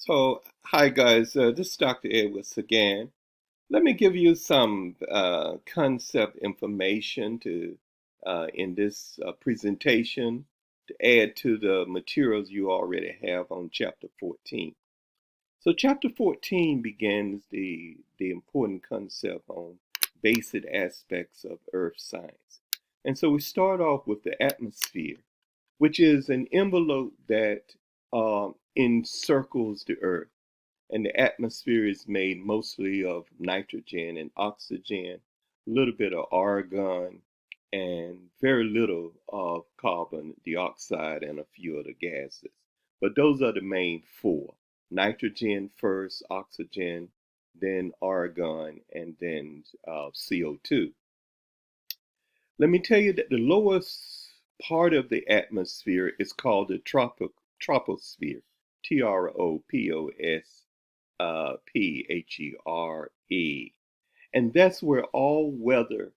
Hi guys, this is Dr. Edwards again. Let me give you some concept information to in this presentation to add to the materials you already have on Chapter 14. So Chapter 14 begins the important concept on basic aspects of Earth science. And so we start off with the atmosphere, which is an envelope that encircles the Earth, and the atmosphere is made mostly of nitrogen and oxygen, a little bit of argon, and very little of carbon dioxide and a few other gases. But those are the main four: nitrogen first, oxygen, then argon, and then CO2. Let me tell you that the lowest part of the atmosphere is called the troposphere, Trophere. And that's where all weather,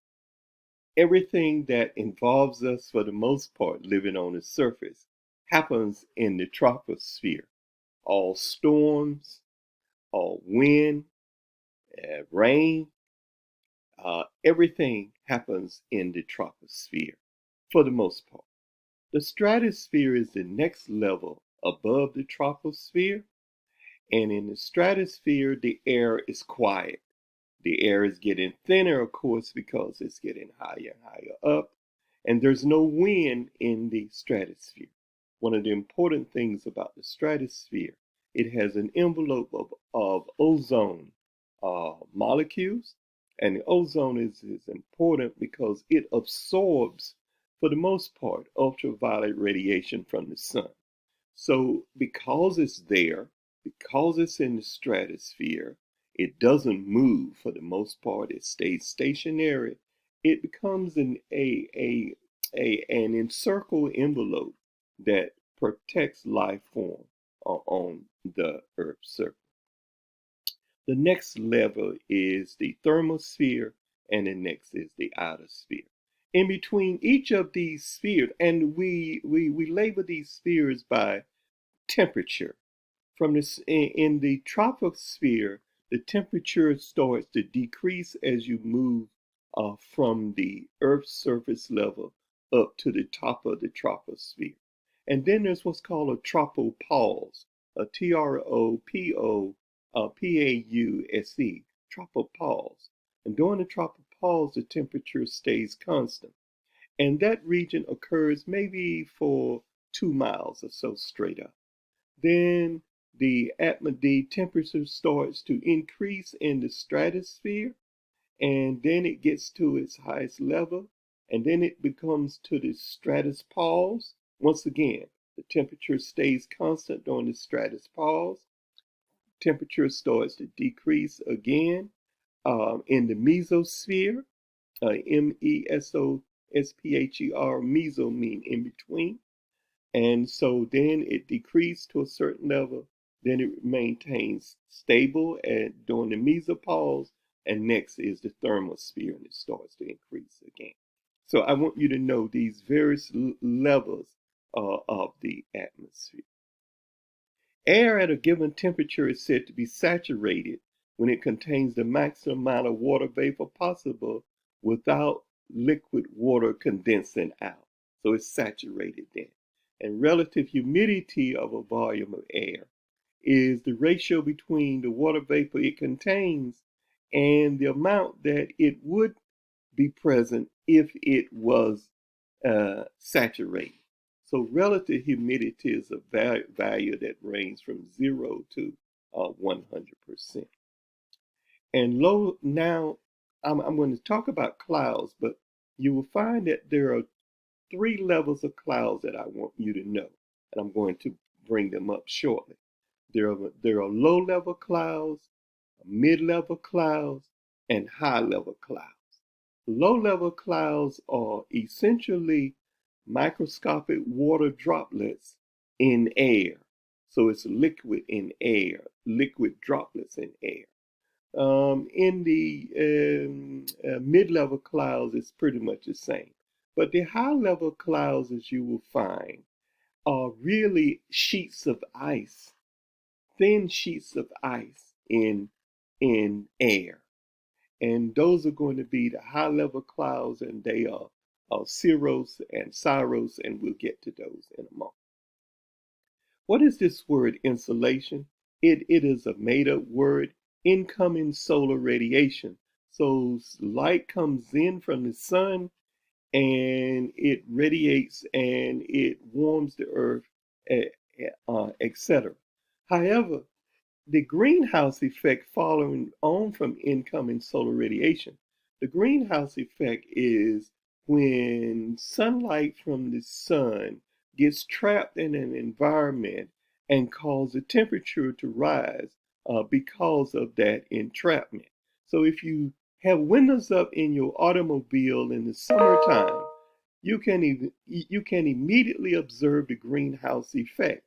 everything that involves us for the most part living on the surface, happens in the troposphere. All storms, all wind, rain, everything happens in the troposphere for the most part. The stratosphere is the next level above the troposphere, and in the stratosphere, the air is quiet. The air is getting thinner, of course, because it's getting higher and higher up, and there's no wind in the stratosphere. One of the important things about the stratosphere, it has an envelope of ozone molecules, and the ozone is important because it absorbs, for the most part, ultraviolet radiation from the sun. So because it's there, because it's in the stratosphere, it doesn't move for the most part. It stays stationary. It becomes an encircled envelope that protects life form on the Earth's surface. The next level is the thermosphere, and the next is the outer sphere. In between each of these spheres, and we label these spheres by temperature. From this in the troposphere, the temperature starts to decrease as you move from the Earth's surface level up to the top of the troposphere. And then there's what's called a tropopause, a Tropause, tropopause. And during the tropopause, the temperature stays constant. And that region occurs maybe for 2 miles or so straight up. Then the temperature starts to increase in the stratosphere, and then it gets to its highest level, and then it becomes to the stratopause. Once again, the temperature stays constant during the stratopause. Temperature starts to decrease again in the mesosphere, mesosphere. Meso mean in between. And so then it decreased to a certain level, then it maintains stable during the mesopause, and next is the thermosphere, and it starts to increase again. So I want you to know these various levels of the atmosphere. Air at a given temperature is said to be saturated when it contains the maximum amount of water vapor possible without liquid water condensing out. So it's saturated then. And relative humidity of a volume of air is the ratio between the water vapor it contains and the amount that it would be present if it was saturated. So relative humidity is a value that ranges from 0 to 100%. And low, now I'm going to talk about clouds, but you will find that there are 3 levels of clouds that I want you to know, and I'm going to bring them up shortly. There are low-level clouds, mid-level clouds, and high-level clouds. Low-level clouds are essentially microscopic water droplets in air. So it's liquid in air, liquid droplets in air. In the mid-level clouds, it's pretty much the same. But the high-level clouds, as you will find, are really sheets of ice thin sheets of ice in air. And those are going to be the high level clouds, and they are cirrus and cirrus, and we'll get to those in a moment. What is this word insolation? It is a made up word, incoming solar radiation. So light comes in from the sun and it radiates and it warms the earth, etc. However, the greenhouse effect following on from incoming solar radiation. The greenhouse effect is when sunlight from the sun gets trapped in an environment and causes the temperature to rise because of that entrapment. So if you have windows up in your automobile in the summertime, you can immediately observe the greenhouse effect.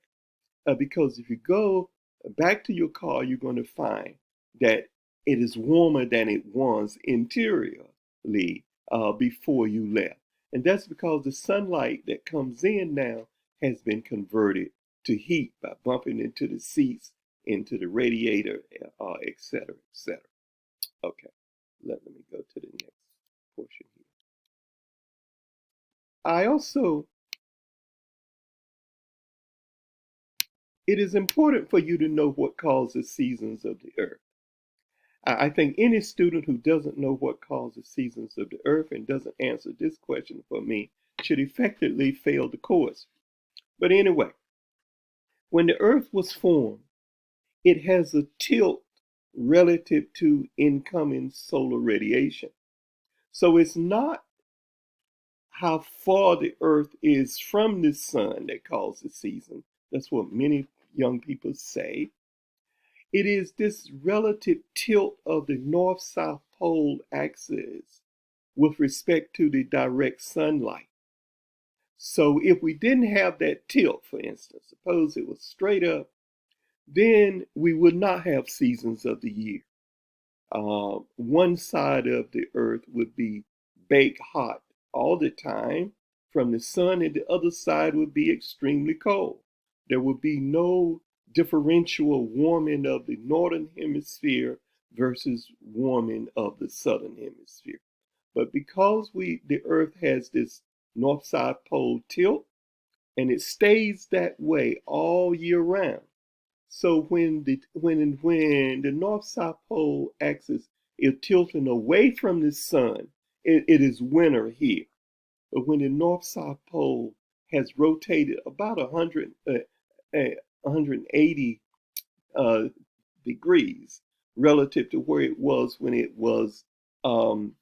Because if you go back to your car, you're going to find that it is warmer than it was interiorly before you left. And that's because the sunlight that comes in now has been converted to heat by bumping into the seats, into the radiator, et cetera, et cetera. Okay, let me go to the next portion here. It is important for you to know what causes seasons of the earth. I think any student who doesn't know what causes seasons of the earth and doesn't answer this question for me should effectively fail the course. But anyway, when the earth was formed, it has a tilt relative to incoming solar radiation. So it's not how far the earth is from the sun that causes season. That's what many young people say. It is this relative tilt of the north-south pole axis with respect to the direct sunlight. So if we didn't have that tilt, for instance, suppose it was straight up, then we would not have seasons of the year. One side of the earth would be baked hot all the time from the sun, and the other side would be extremely cold. There would be no differential warming of the northern hemisphere versus warming of the southern hemisphere. But because the earth has this north-south pole tilt, and it stays that way all year round. So when the north-south pole axis is tilting away from the sun, it is winter here. But when the north-south pole has rotated about 180 degrees relative to where it was when it was in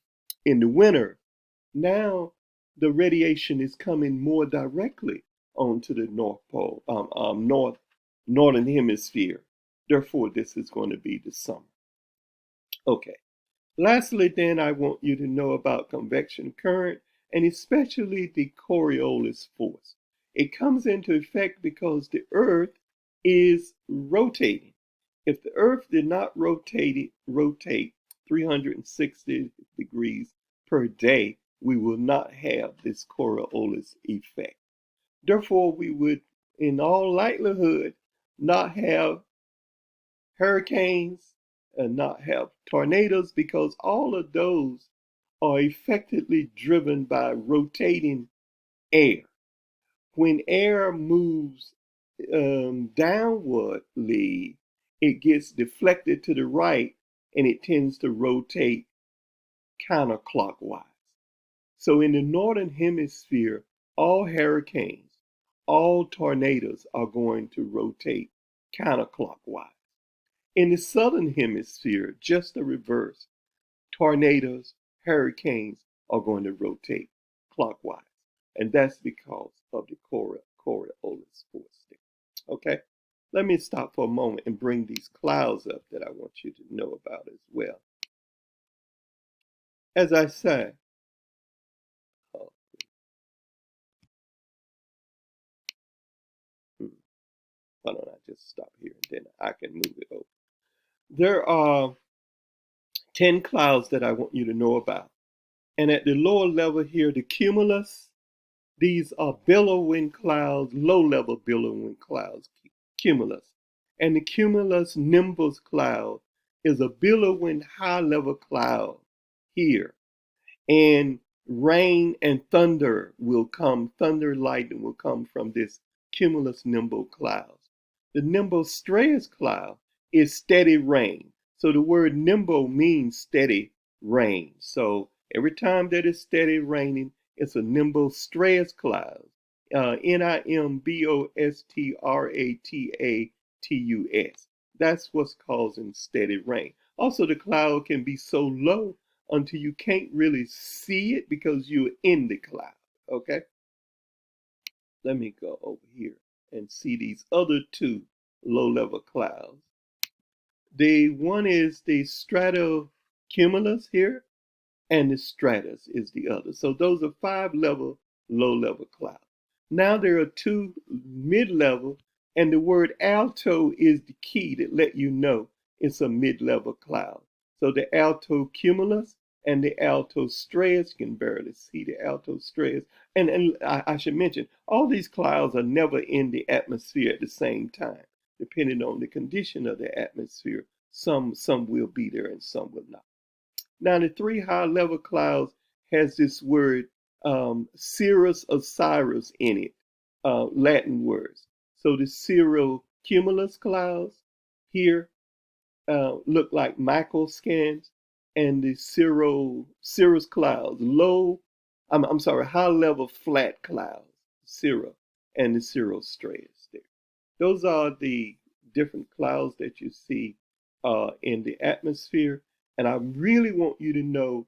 the winter, now the radiation is coming more directly onto the north pole, northern hemisphere. Therefore, this is going to be the summer. Okay. Lastly, then, I want you to know about convection current and especially the Coriolis force. It comes into effect because the Earth is rotating. If the Earth did not rotate 360 degrees per day, we will not have this Coriolis effect. Therefore, we would, in all likelihood, not have hurricanes and not have tornadoes because all of those are effectively driven by rotating air. When air moves downwardly, it gets deflected to the right and it tends to rotate counterclockwise. So in the northern hemisphere, all hurricanes, all tornadoes are going to rotate counterclockwise. In the southern hemisphere, just the reverse. Tornadoes, hurricanes are going to rotate clockwise. And that's because of the Coriolis force. Okay? Let me stop for a moment and bring these clouds up that I want you to know about as well. As I say, why don't I just stop here and then I can move it over. There are 10 clouds that I want you to know about. And at the lower level here, the cumulus, these are billowing clouds, low-level billowing clouds, cumulus. And the cumulus nimbus cloud is a billowing high-level cloud here. And rain and thunder will come, thunder, lightning will come from this cumulus nimbus cloud. The nimbostratus cloud is steady rain. So the word nimbo means steady rain. So every time that it's steady raining, it's a nimbostratus cloud. Nimbostratus. That's what's causing steady rain. Also, the cloud can be so low until you can't really see it because you're in the cloud. Okay? Let me go over here and see these other two low-level clouds. The one is the stratocumulus here, and the stratus is the other. So those are 5-level, low-level clouds. Now there are 2 mid-level, and the word alto is the key that let you know it's a mid-level cloud. So the altocumulus and the altostratus, you can barely see the altostratus. And I should mention, all these clouds are never in the atmosphere at the same time. Depending on the condition of the atmosphere, some will be there and some will not. Now, the 3 high-level clouds has this word cirrus Osiris in it, Latin words. So the cirrocumulus clouds here look like microscans, and the cirrus clouds, high-level flat clouds, cirrus, and the cirrostratus there. Those are the different clouds that you see in the atmosphere. And I really want you to know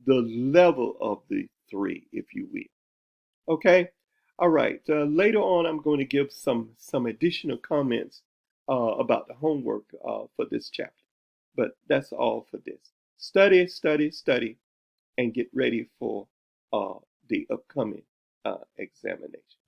the level of the 3, if you will. Okay? All right. Later on, I'm going to give some additional comments about the homework for this chapter. But that's all for this. Study, study, study, and get ready for the upcoming examination.